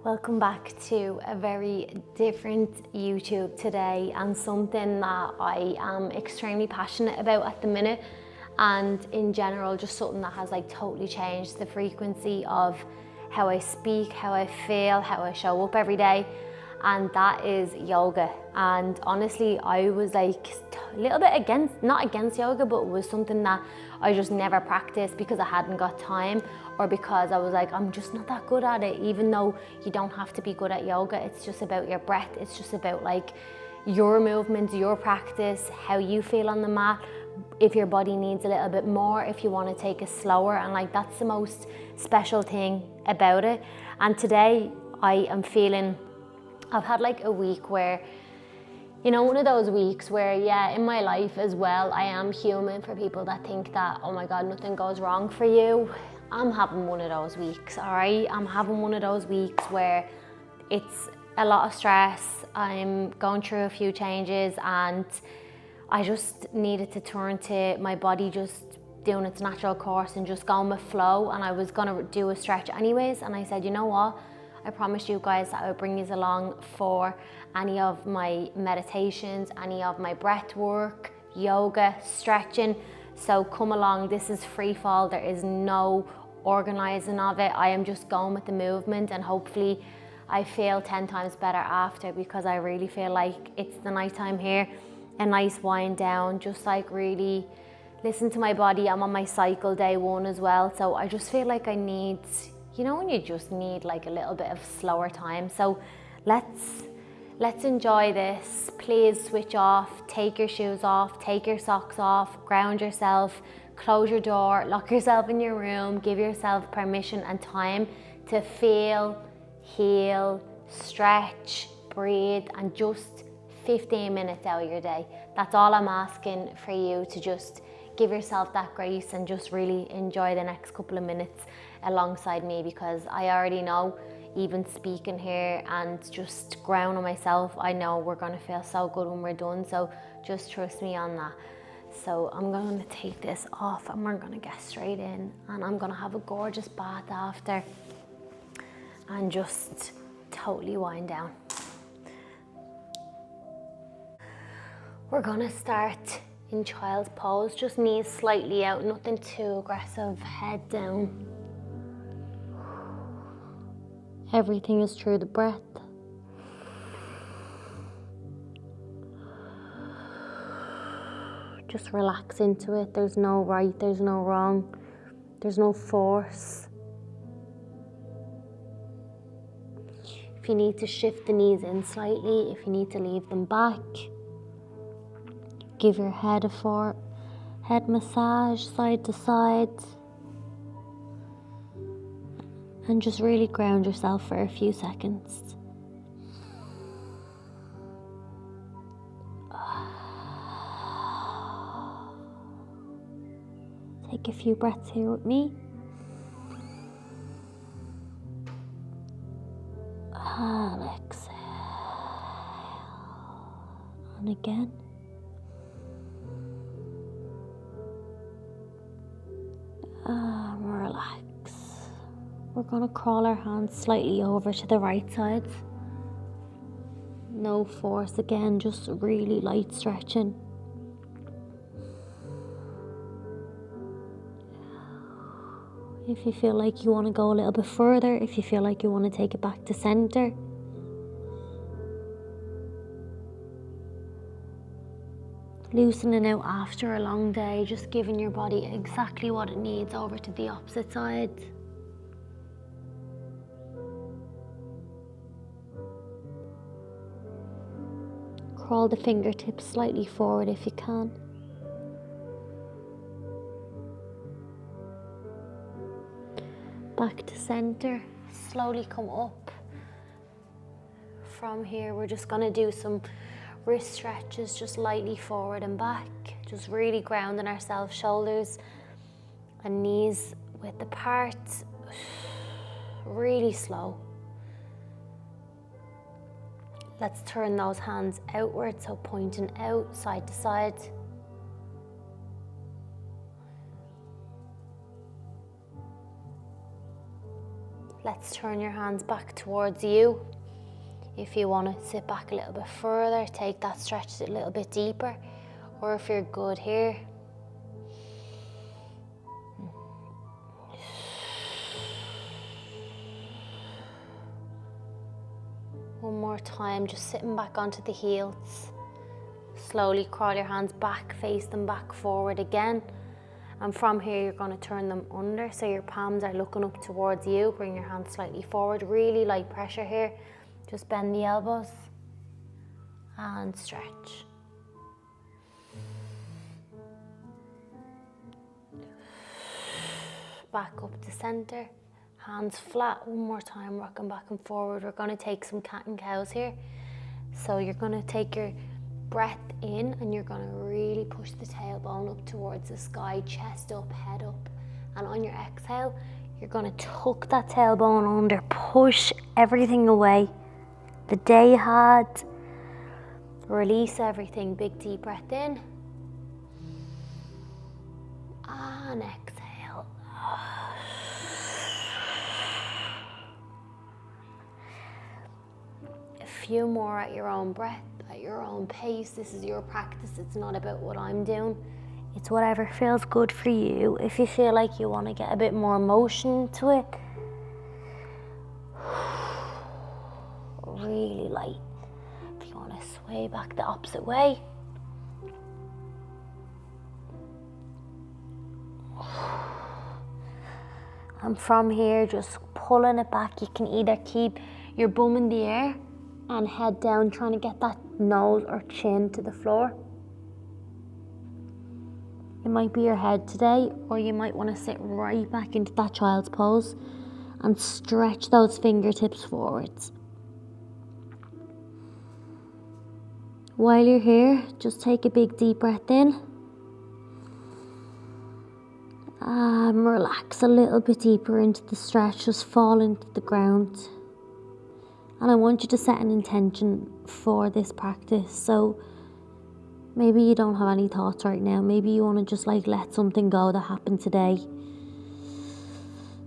Welcome back to a very different YouTube today, and something that I am extremely passionate about at the minute, and in general just something that has like totally changed the frequency of how I speak, how I feel, how I show up every day, and that is yoga. And honestly, I was like a little bit not against yoga, but it was something that I just never practiced because I hadn't got time, or because I was like, I'm just not that good at it. Even though you don't have to be good at yoga, it's just about your breath. It's just about like your movements, your practice, how you feel on the mat, if your body needs a little bit more, if you want to take it slower, and like that's the most special thing about it. And today I am feeling, I've had like a week where, you know, one of those weeks where, yeah, in my life as well, I am human. For people that think that, oh my God, nothing goes wrong for you, I'm having one of those weeks, all right? I'm having one of those weeks where it's a lot of stress. I'm going through a few changes, and I just needed to turn to my body just doing its natural course and just going with flow. And I was gonna do a stretch anyways, and I said, you know what? I promised you guys that I would bring you along for any of my meditations, any of my breath work, yoga, stretching. So come along, this is free fall. There is no organizing of it. I am just going with the movement, and hopefully I feel 10 times better after, because I really feel like it's the nighttime here, a nice wind down, just like really listen to my body. I'm on my cycle day 1 as well. So I just feel like I need, you know, when you just need like a little bit of slower time. So let's enjoy this. Please switch off, take your shoes off, take your socks off, ground yourself, close your door, lock yourself in your room, give yourself permission and time to feel, heal, stretch, breathe, and just 15 minutes out of your day. That's all I'm asking for you, to just give yourself that grace and just really enjoy the next couple of minutes alongside me, because I already know, even speaking here and just grounding myself, I know we're gonna feel so good when we're done. So just trust me on that. So I'm gonna take this off and we're gonna get straight in, and I'm gonna have a gorgeous bath after and just totally wind down. We're gonna start in child's pose, just knees slightly out, nothing too aggressive, head down. Everything is through the breath. Just relax into it. There's no right, there's no wrong, there's no force. If you need to shift the knees in slightly, if you need to leave them back, give your head a head massage side to side, and just really ground yourself for a few seconds. Take a few breaths here with me. And exhale. And again. And relax. We're going to crawl our hands slightly over to the right side. No force again, just really light stretching. If you feel like you want to go a little bit further, if you feel like you want to take it back to center. Loosening out after a long day, just giving your body exactly what it needs over to the opposite side. Crawl the fingertips slightly forward if you can. Back to center, slowly come up. From here, we're just gonna do some wrist stretches, just lightly forward and back, just really grounding ourselves, shoulders and knees width apart, really slow. Let's turn those hands outward, so pointing out, side to side. Let's turn your hands back towards you. If you want to sit back a little bit further, take that stretch a little bit deeper. Or if you're good here, one more time, just sitting back onto the heels. Slowly crawl your hands back, face them back forward again. And from here, you're going to turn them under, so your palms are looking up towards you. Bring your hands slightly forward, really light pressure here. Just bend the elbows and stretch. Back up to center, hands flat. One more time, rocking back and forward. We're going to take some cat and cows here. So you're going to take your breath in and you're going to really push the tailbone up towards the sky, chest up, head up. And on your exhale, you're going to tuck that tailbone under, push everything away. The day you had, release everything. Big deep breath in and exhale. A few more at your own breath, at your own pace. This is your practice. It's not about what I'm doing. It's whatever feels good for you. If you feel like you want to get a bit more motion to it, really light. If you want to sway back the opposite way, and from here, just pulling it back. You can either keep your bum in the air and head down, trying to get that nose or chin to the floor. It might be your head today, or you might want to sit right back into that child's pose and stretch those fingertips forwards. While you're here, just take a big deep breath in. Relax a little bit deeper into the stretch, just fall into the ground. And I want you to set an intention for this practice. So maybe you don't have any thoughts right now. Maybe you want to just let something go that happened today.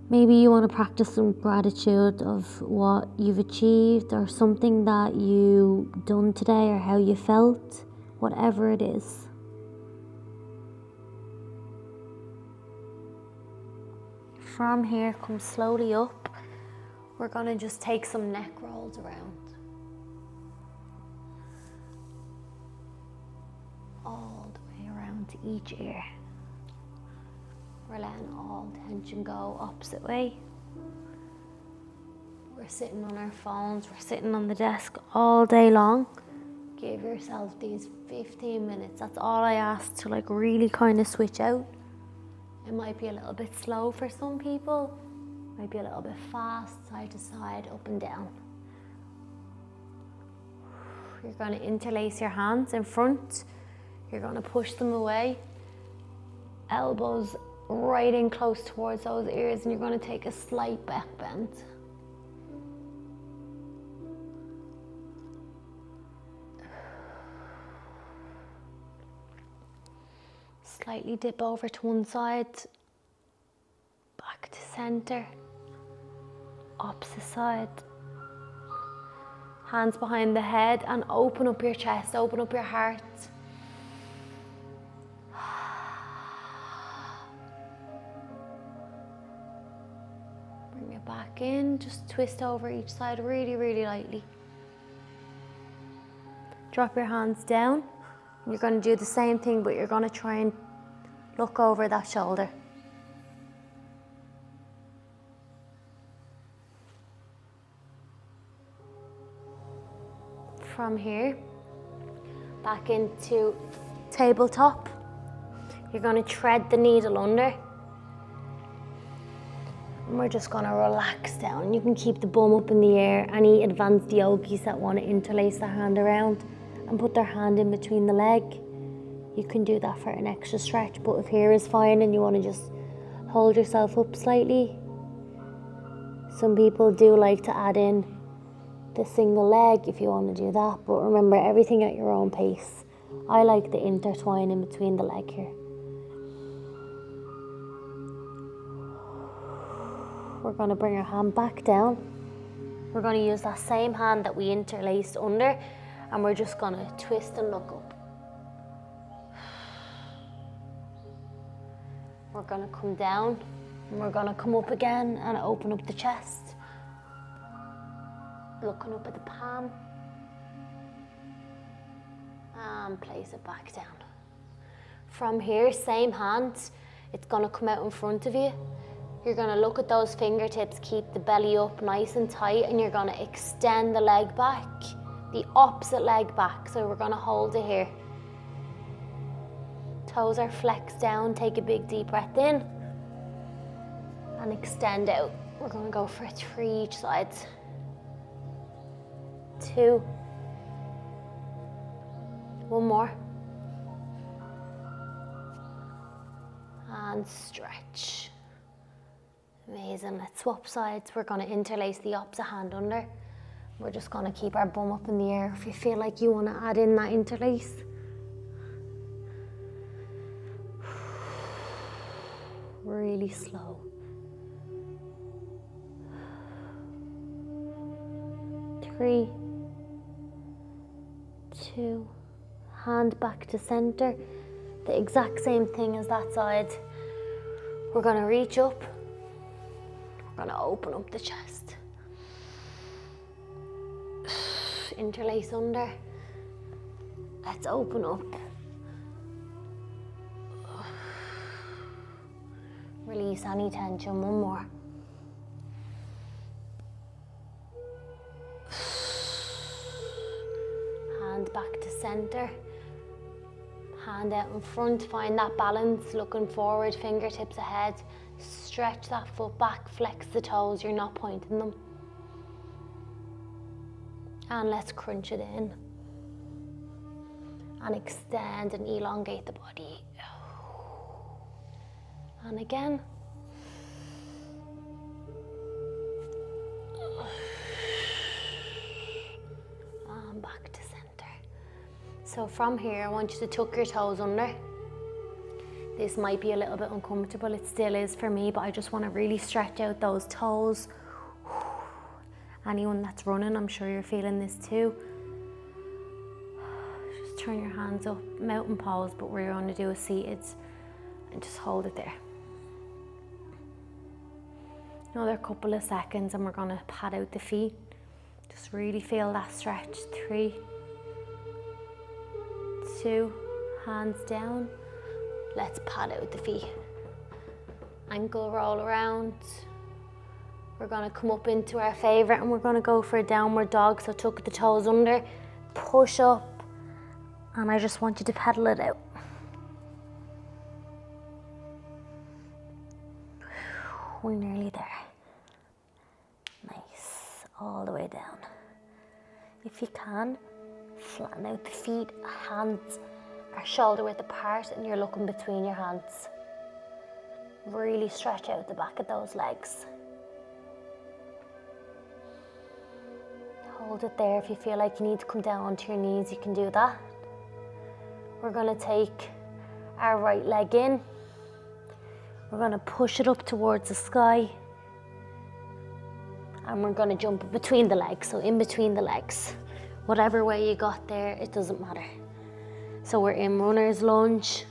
Maybe you want to practice some gratitude of what you've achieved or something that you've done today or how you felt, whatever it is. From here, come slowly up. We're going to just take some neck rolls around. All the way around to each ear. We're letting all tension go opposite way. We're sitting on our phones, we're sitting on the desk all day long. Give yourself these 15 minutes. That's all I ask to really kind of switch out. It might be a little bit slow for some people. Might be a little bit fast, side to side, up and down. You're going to interlace your hands in front. You're going to push them away. Elbows right in close towards those ears, and you're going to take a slight back bend. Slightly dip over to one side, back to center, opposite side. Hands behind the head and open up your chest, open up your heart. Bring it back in, just twist over each side really, really lightly. Drop your hands down. You're going to do the same thing, but you're going to try and look over that shoulder. From here, back into tabletop. You're going to tread the needle under. And we're just going to relax down. You can keep the bum up in the air. Any advanced yogis that want to interlace their hand around and put their hand in between the leg, you can do that for an extra stretch. But if here is fine and you want to just hold yourself up slightly, some people do like to add in the single leg if you want to do that. But remember, everything at your own pace. I like the intertwine in between the leg here. we're going to bring our hand back down. We're going to use that same hand that we interlaced under, and we're just going to twist and look up. We're going to come down, and we're going to come up again and open up the chest. Looking up at the palm. And place it back down. From here, same hand, it's going to come out in front of you. You're going to look at those fingertips, keep the belly up nice and tight, and you're going to extend the leg back, the opposite leg back. So we're going to hold it here. Toes are flexed down, take a big deep breath in, and extend out. We're going to go for 3 each side. 2. 1 more. And stretch. Amazing. Let's swap sides. We're going to interlace the opposite hand under. We're just going to keep our bum up in the air. If you feel like you want to add in that interlace. Really slow. 3, 2, hand back to center. The exact same thing as that side. We're going to reach up. We're going to open up the chest. Interlace under. Let's open up. Release any tension. 1 more. Hand back to center. Hand out in front, find that balance, looking forward, fingertips ahead. Stretch that foot back, flex the toes, you're not pointing them. And let's crunch it in. And extend and elongate the body. And again. And back to center. So from here, I want you to tuck your toes under. This might be a little bit uncomfortable, it still is for me, but I just want to really stretch out those toes. Anyone that's running, I'm sure you're feeling this too. Just turn your hands up, mountain pose, but we're going to do a seated and just hold it there. Another couple of seconds and we're going to pat out the feet. Just really feel that stretch. 3, 2, hands down. Let's pat out the feet. Ankle roll around. We're going to come up into our favorite and we're going to go for a downward dog. So tuck the toes under, push up, and I just want you to pedal it out. We're nearly there. Nice, all the way down. If you can, flatten out the feet, hands are shoulder width apart and you're looking between your hands. Really stretch out the back of those legs. Hold it there. If you feel like you need to come down onto your knees, you can do that. We're going to take our right leg in. We're going to push it up towards the sky. And we're going to jump between the legs, so in between the legs. Whatever way you got there, it doesn't matter. So we're in runner's lunge.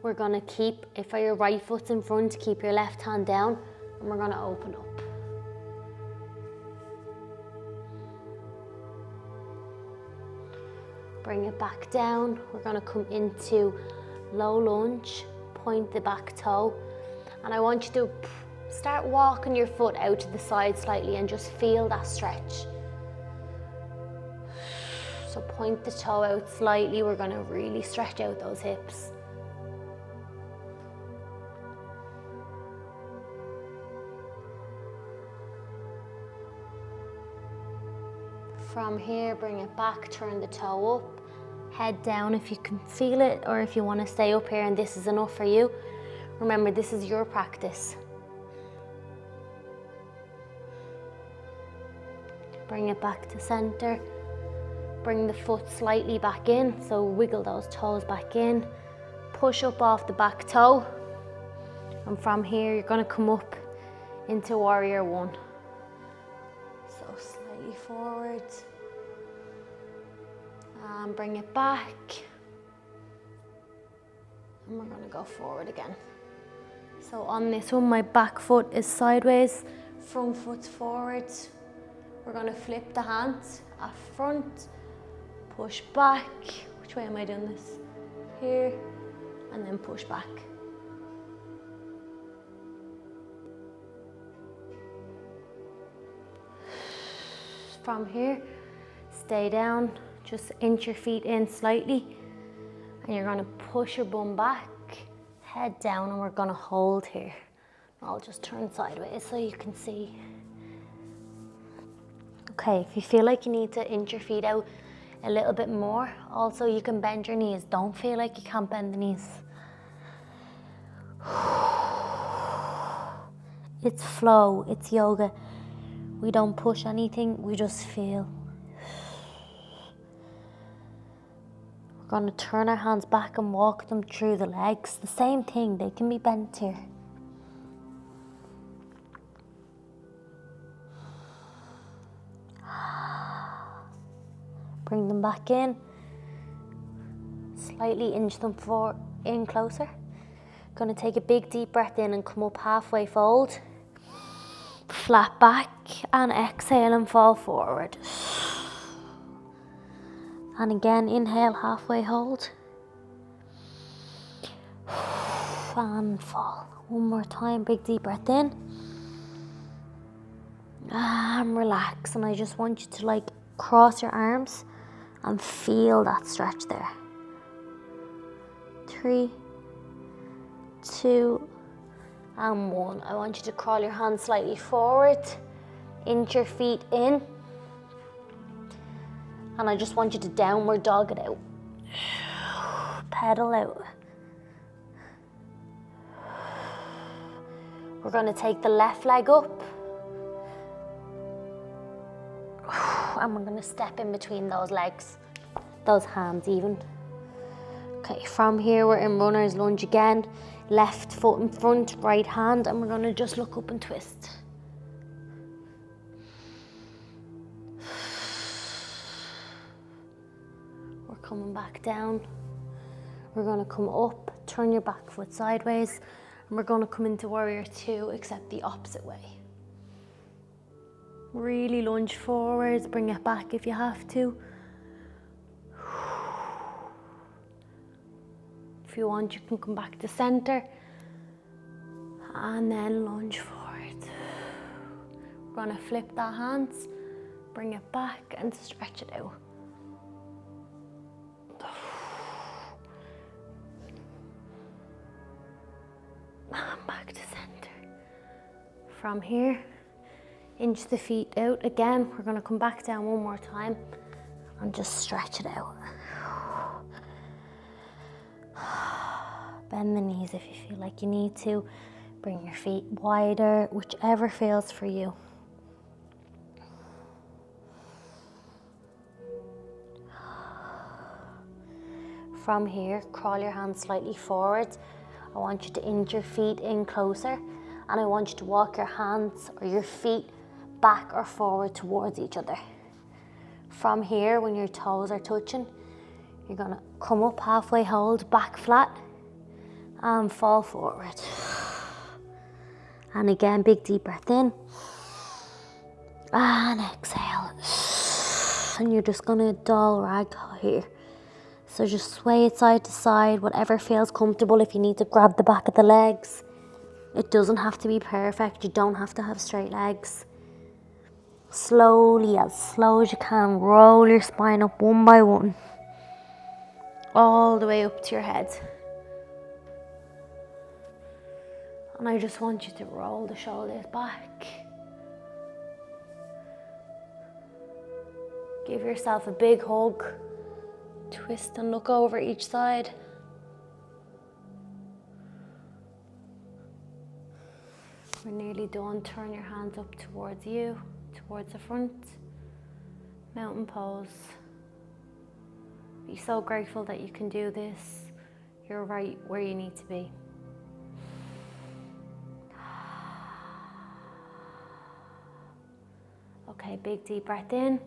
We're going to keep, if your right foot's in front, keep your left hand down, and we're going to open up. Bring it back down. We're going to come into low lunge, point the back toe, and I want you to start walking your foot out to the side slightly and just feel that stretch. So point the toe out slightly. We're going to really stretch out those hips. From here, bring it back, turn the toe up, head down if you can feel it, or if you want to stay up here and this is enough for you. Remember, this is your practice. Bring it back to center. Bring the foot slightly back in, so wiggle those toes back in. Push up off the back toe. And from here, you're gonna come up into warrior one. So slightly forward. And bring it back. And we're gonna go forward again. So on this one, my back foot is sideways, front foot's forward. We're gonna flip the hands at front, push back. Which way am I doing this? Here, and then push back. From here, stay down, just inch your feet in slightly, and you're gonna push your bum back, head down, and we're gonna hold here. I'll just turn sideways so you can see. Okay, if you feel like you need to inch your feet out a little bit more, also you can bend your knees. Don't feel like you can't bend the knees. It's flow, it's yoga. We don't push anything, we just feel. We're going to turn our hands back and walk them through the legs. The same thing, they can be bent here. Bring them back in. Slightly inch them in closer. Going to take a big deep breath in and come up halfway fold. Flat back and exhale and fall forward. And again, inhale, halfway hold. And fall. One more time, big deep breath in. And relax. And I just want you to cross your arms and feel that stretch there. 3, 2, and 1. I want you to crawl your hands slightly forward, inch your feet in, and I just want you to downward dog it out. Pedal out. We're going to take the left leg up, and we're going to step in between those legs, those hands even. Okay, from here we're in runner's lunge again. Left foot in front, right hand, and we're going to just look up and twist. We're coming back down. We're going to come up, turn your back foot sideways, and we're going to come into warrior two, except the opposite way. Really lunge forwards, bring it back if you have to. If you want, you can come back to center and then lunge forward. We're going to flip the hands, bring it back and stretch it out. And back to center. From here, inch the feet out again. We're going to come back down one more time and just stretch it out. Bend the knees if you feel like you need to. Bring your feet wider, whichever feels for you. From here, crawl your hands slightly forward. I want you to inch your feet in closer, and I want you to walk your hands or your feet back or forward towards each other. From here, when your toes are touching, you're gonna come up halfway, hold back flat, and fall forward. And again, big deep breath in. And exhale. And you're just gonna doll ragdoll here. So just sway it side to side, whatever feels comfortable. If you need to grab the back of the legs, it doesn't have to be perfect. You don't have to have straight legs. Slowly, as slow as you can, roll your spine up one by one, all the way up to your head. And I just want you to roll the shoulders back. Give yourself a big hug. Twist and look over each side. We're nearly done. Turn your hands up towards you, towards the front. Mountain pose. Be so grateful that you can do this. You're right where you need to be. Okay, big deep breath in.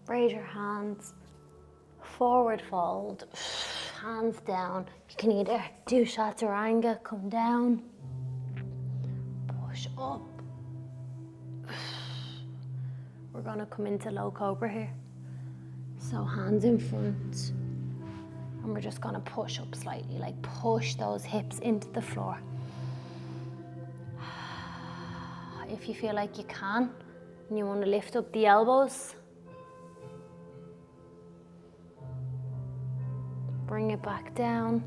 Raise your hands, forward fold, hands down. You can either do chaturanga, come down, push up. We're gonna come into low cobra here. So hands in front, and we're just gonna push up slightly, like push those hips into the floor. If you feel like you can, and you wanna lift up the elbows, bring it back down.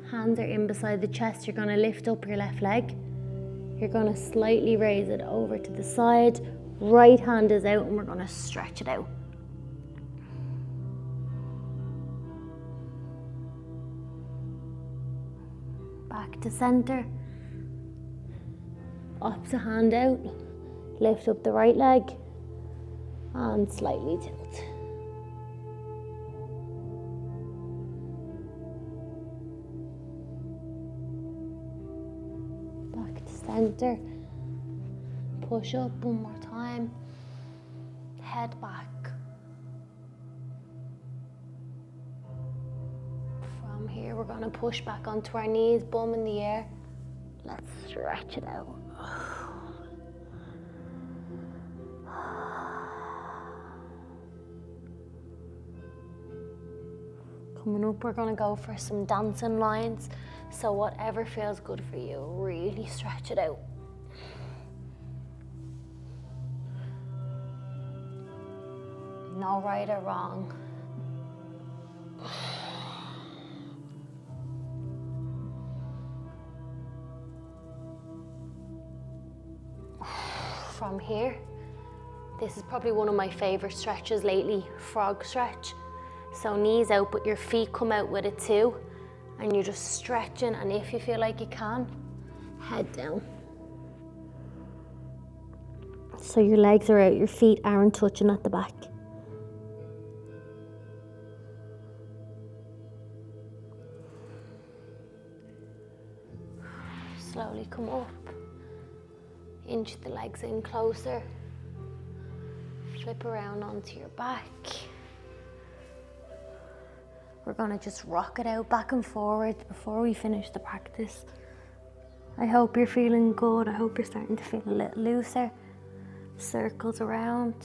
Hands are in beside the chest. You're gonna lift up your left leg. You're gonna slightly raise it over to the side. Right hand is out and we're gonna stretch it out. Back to center. Opposite hand out. Lift up the right leg and slightly tilt. Center, push up one more time, head back. From here we're going to push back onto our knees, bum in the air. Let's stretch it out. Coming up, we're going to go for some dancing lines. So whatever feels good for you, really stretch it out. No right or wrong. From here, this is probably one of my favorite stretches lately, frog stretch. So knees out, but your feet come out with it too. And you're just stretching, and if you feel like you can, head down. So your legs are out, your feet aren't touching at the back. Slowly come up, inch the legs in closer, flip around onto your back. We're gonna just rock it out back and forward before we finish the practice. I hope you're feeling good. I hope you're starting to feel a little looser. Circles around.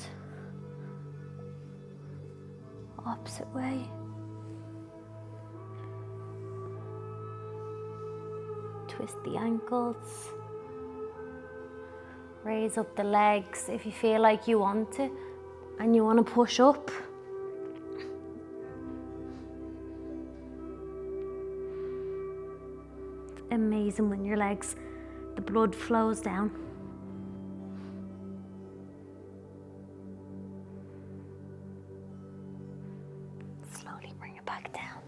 Opposite way. Twist the ankles. Raise up the legs if you feel like you want to and you want to push up. Amazing when your legs, the blood flows down. Slowly bring it back down.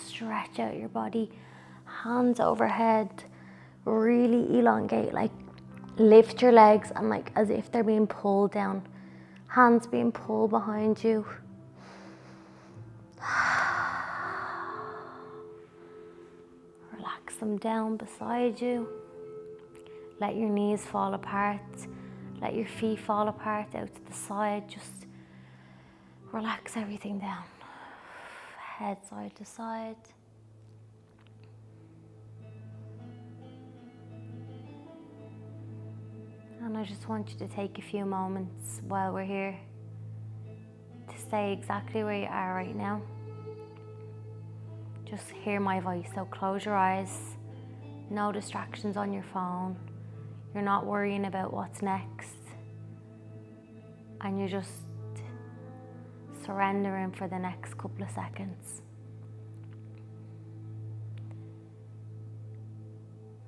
Stretch out your body, hands overhead, really elongate, like lift your legs and like as if they're being pulled down, hands being pulled behind you. Relax them down beside you. Let your knees fall apart. Let your feet fall apart out to the side. Just relax everything down. Head side to side. And I just want you to take a few moments while we're here to stay exactly where you are right now. Just hear my voice, so close your eyes, no distractions on your phone, you're not worrying about what's next, and you're just surrendering for the next couple of seconds.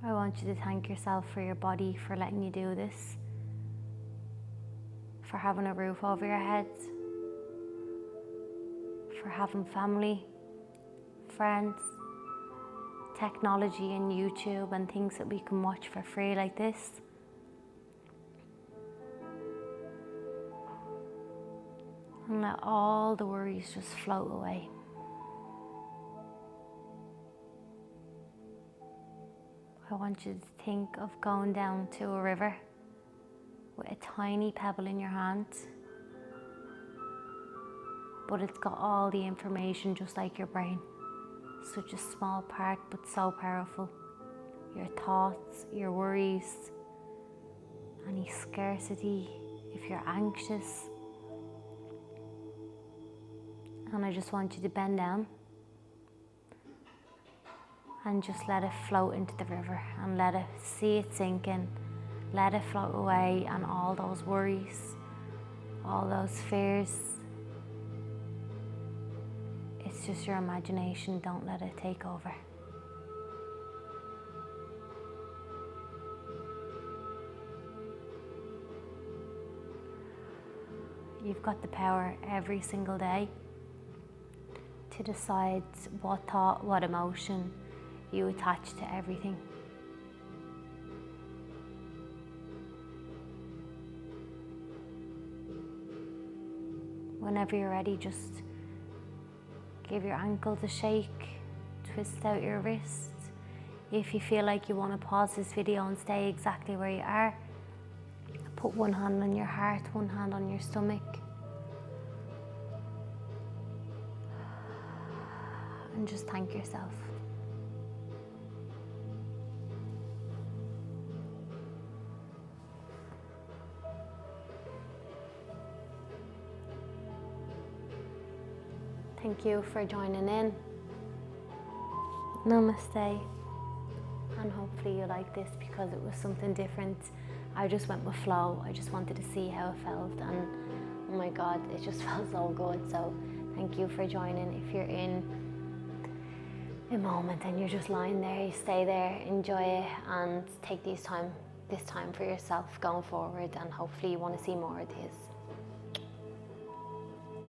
I want you to thank yourself for your body for letting you do this, for having a roof over your head, for having family, friends, technology and YouTube and things that we can watch for free like this. And let all the worries just float away. I want you to think of going down to a river with a tiny pebble in your hand, but it's got all the information just like your brain. Such a small part, but so powerful. Your thoughts, your worries, any scarcity, if you're anxious. And I just want you to bend down and just let it float into the river and let it see it sink in. Let it float away, and all those worries, all those fears, it's just your imagination. Don't let it take over. You've got the power every single day to decide what thought, what emotion you attach to everything. Whenever you're ready, just give your ankles a shake, twist out your wrist. If you feel like you want to pause this video and stay exactly where you are, put one hand on your heart, one hand on your stomach. And just thank yourself. Thank you for joining in. Namaste. And hopefully you like this because it was something different. I just went with flow. I just wanted to see how it felt, and oh my God, it just felt so good. So thank you for joining. If you're in a moment and you're just lying there, you stay there, enjoy it, and take this time for yourself going forward, and hopefully you want to see more of this.